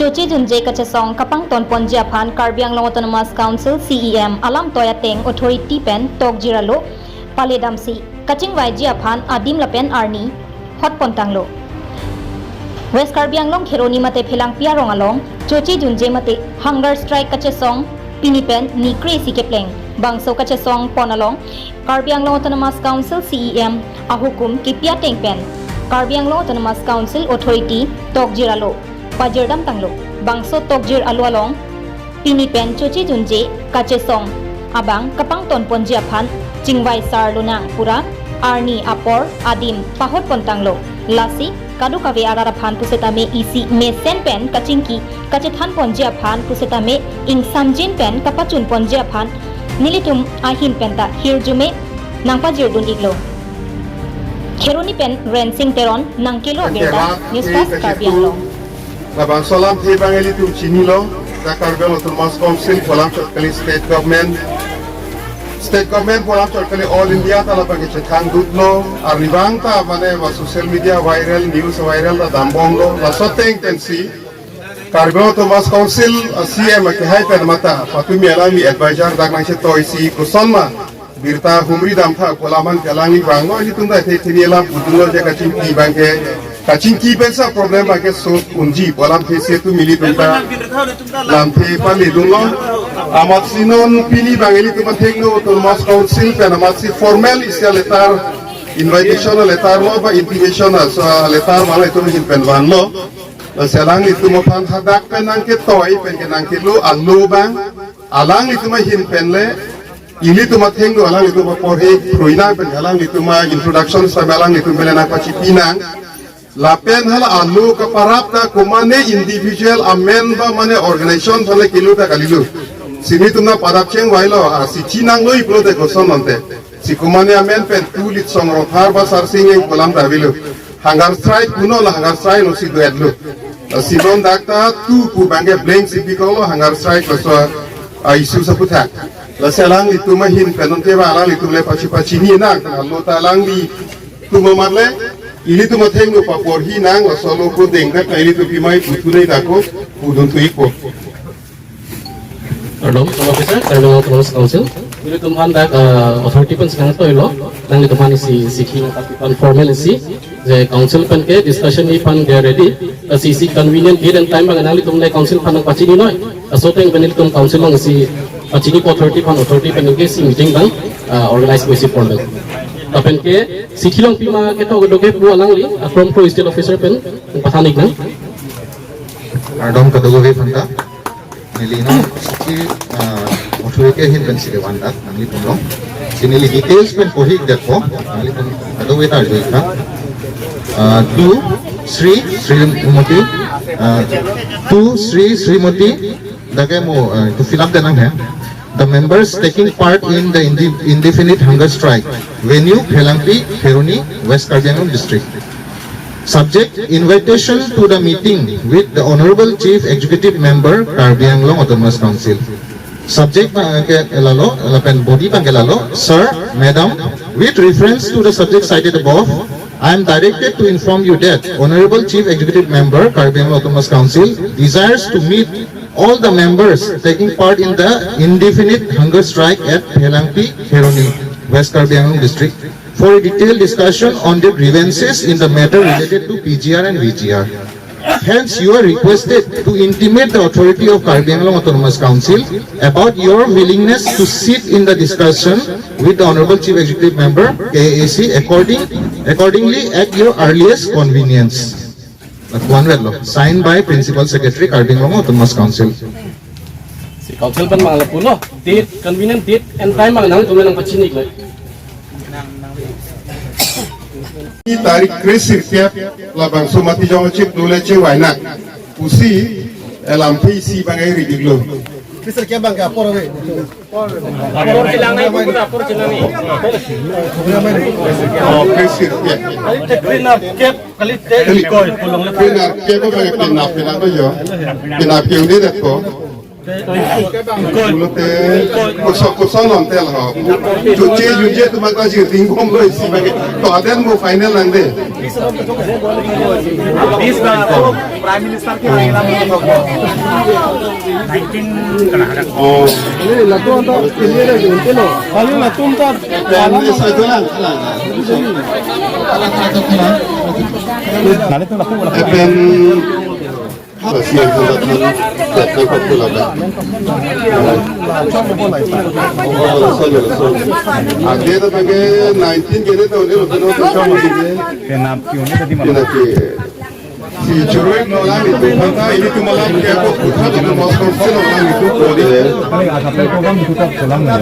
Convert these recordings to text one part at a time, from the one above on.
Chochi Junje Kachesong Kapang Ton Ponji Aphan Karbi Anglong Autonomous Council CEM Alam Toya Teng Authority Pen Tok Jiralo Paledamsi Kachingvaiji Aphan Adim Lapen Arni Hot Pontanglo West Karbi Anglong Kheroni Mate Phelang Piarong Along Chochi Junje Mate Hunger Strike Kachesong Pinipen Nikri Sikepleng Bangso Kachesong Ponalong Karbi Anglong Autonomous Council CEM Ahukum Kipia Tengpen Karbi Anglong Autonomous Council Authority Tok Jiralo Pajirdam tanglo bangso tokjir alualong pinipen chochi junje kachesong abang kapang ton ponji aphan chingwai sar lunang pura arni apor adim pahot pontanglo lasi kadu kave arara phan pusetame isi me sen pen kachingki kachethan ponji aphan pusetame ing samjin pen kapachun ponji aphan nilitum ahin penta hirjume nangpajir dun iglo kheroni pen rensing teron nangkilo agerda newscast Karbi Anglong Labang salam thi bangeli tu chini lo ta Karbi Anglong Autonomous Council polam chakali state government polam chakali all India ta labang chethang dut lo aribang ta mane wa social media viral news viral da dambong lo la soteng tensi Karbi Anglong Autonomous Council CM ke hai pen mata patumi alami advisor dak nang che toisi kusonma birta humri dam tha polaman kalangi bango ini tunda the thiniela budulor je kaching ki bangke kaching ki pensa problem bangke so unji polam these tu mili tunda lampe pali dunlo amat sinon pili bangeli tu mathengno Autonomous Council pen amat si formal isya letter invitation letter lo ba invitation so letter mala itu hin pen van lo selang itu mo phan hadak pen angke toy pen ke nangke lo allo bang alang itu ma hin pen le ini tu mateng do alang itu porhe proina pen alang itu ma introduction sa alang itu belena pachi pinang lapen hala alu ka parap ta kumane individual amen ba mane organization thale kilu ta kalilu sini tumna parap cheng wailo si chinang loi pro de goson nonte si kumane amen pen tulit song rothar ba sarsing eng kolam davilu hangar strike kuno la hangar strike no si doedlu si don dakta tu pu bange blank si bikolo hangar strike so isu sa puthak la selang itu mahin penon te ba alang itu le pachi ni na lo ta lang di tu mamarle ini tu matheng no papor hi nang la solo ko dengka kaili tu pimai putunai dako udun tu iko Pardon, officer, Karbi Anglong Autonomous Council. Ini tuman dak authority pen sekarang tu ilo, nang itu mana si kini tapi formal si, je council pen ke discussion ni pan dia ready, si convenient date and time bang nang itu mulai council pan nang pachi ni noi, so teng benil tum council nang si pachi ni authority pen ke si meeting bang organize besi formal. Tapen ke si kilong pima kita doke pu alang li, from pro state officer pen pathanik nang. Pardon kadoge panta. Nilino si authority hin pen sile wanda nangli tumlo sinili details pen pohik dekho nangli tum kadoge tar joika to Sri Srimati dage mo to fill up the name hai the members taking part in the indefinite hunger strike venue Phelangpi Kheroni West Karbi Anglong district. Subject: invitation to the meeting with the Honorable Chief Executive Member Karbi Anglong Autonomous Council. Subject lalo lapen body pangelalo sir, madam, with reference to the subject cited above, I am directed to inform you that Honorable Chief Executive Member Karbi Anglong Autonomous Council desires to meet all the members taking part in the indefinite hunger strike at Phelangpi Kheroni West Karbi Anglong district for a detailed discussion on the grievances in the matter related to PGR and VGR. Hence, you are requested to intimate the authority of Karbi Anglong Autonomous Council about your willingness to sit in the discussion with the Honorable Chief Executive Member KAAC accordingly at your earliest convenience. Signed by Principal Secretary Karbi Anglong Autonomous Council. Si council pen mga lapuno, date, convenient date and time mga nang tumenang pachinik lo. tarik krisir tiap labang sumati jong chip dule che wainak usi elam si bangai riglo krisir kia bang apor we Apor silang na ibu apor silang ni. oh krisir tiap kali te clean up cap kali te koi pulong le clean up ke ba bangai clean up na ko yo clean up ke ni det ko Kulote kusok nontel ho. Junje tu maka jirting bom lo isi bagi. To aden mo final nangde. Prime Minister के महिला में तो 19 Canada Oh. ये लतो तो ये रे उनके लो खाली लतो तो Dan isa ito lang. नाले तो लतो वाला Epen Basiyan ko lang tatang pagkulaga. Agde to pag 19 kene to ulit ulit ulit के नाम क्यों नहीं तभी Pinaki si Churuik no lang ito pagka ini tumalang kaya ko kutha jina mas konsen no lang ito kodi अरे आज अपने programme में तो चलाम ना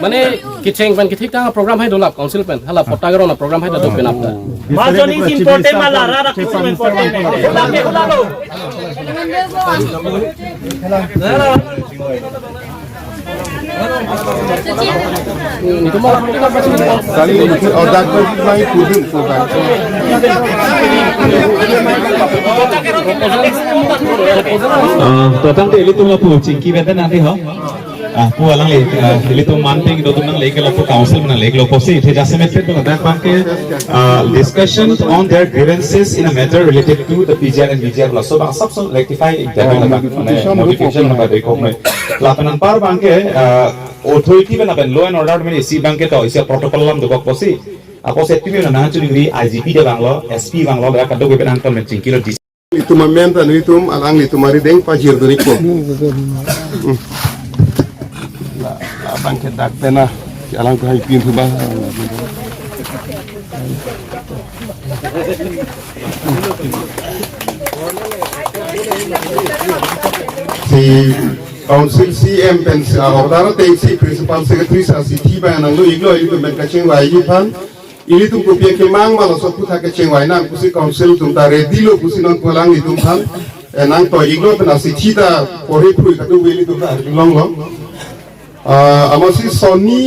মানে kicheng ban kithik ta program hai dolap council pen hala potagaro na program hai da do penap ta माजोनी important माला रा रखो important itu malah kita pasti kali odak ko mai kudin so kan totang te ili tumla pu chingki benda nanti ho pu alang le ili tum man pe do tumang leke lo pu council mana leke lo posi the jase met pe to that pan ke discussions on their grievances in a matter related to the PGR and VGR law so bang sab so rectify modification na ba ko mai lapanan par bang ke authority bana ben law and order men isi bang ke to isi protocol lam do ko posi apo set pi na chuni ngri IGP de banglo SP banglo ga ka do be an ton men chingki lo itu mementa no itu alang itu mari deng pajir do niko la bangke dak pena alang ko hay pin tu ba si council CM pen order teng si principal secretary sa si tiba nang lo iglo itu men kachingvaiji phan ini tu kopia kemang malah sopu tak kachingvai nang kusi council tum ta ready lo kusi non kolang itu phan nang to iglo pena si thita pore pui katu weli tu ta long long amasi soni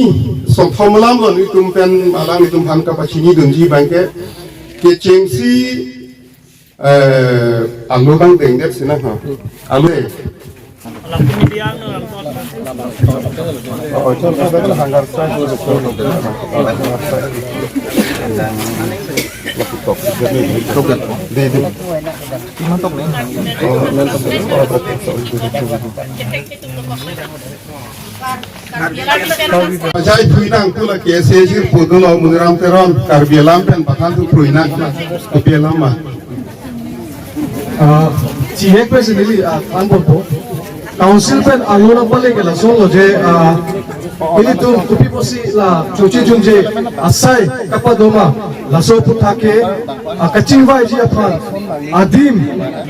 somthomlam lo ni tum pen alang ni tum phan ka pachini dunji bangke ke chengsi alu bang teng det sina ha alu Ajai puinang pula kese jir pudulo muniram teron karbialam pen bakan tu puinang karbialam mah. Cihek pe sendiri anpor po council pen aluna pale ke la solo je ini tu kupi posi la cuci jungje asai kapadoma la so putake kachingvaiji aphan adim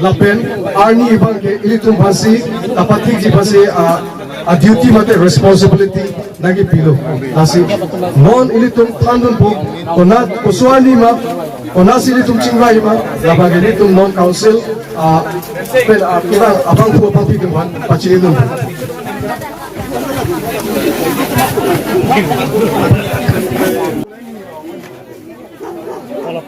la pen arni bang ke ini tu basi tapatik ji basi a duty mate responsibility nagi pilo lasi non ini tu thandun po konat poswani ma konasi ini tu chingvai ma la bagini tu non council pen kita abang po papi dengan pacini tu Kalau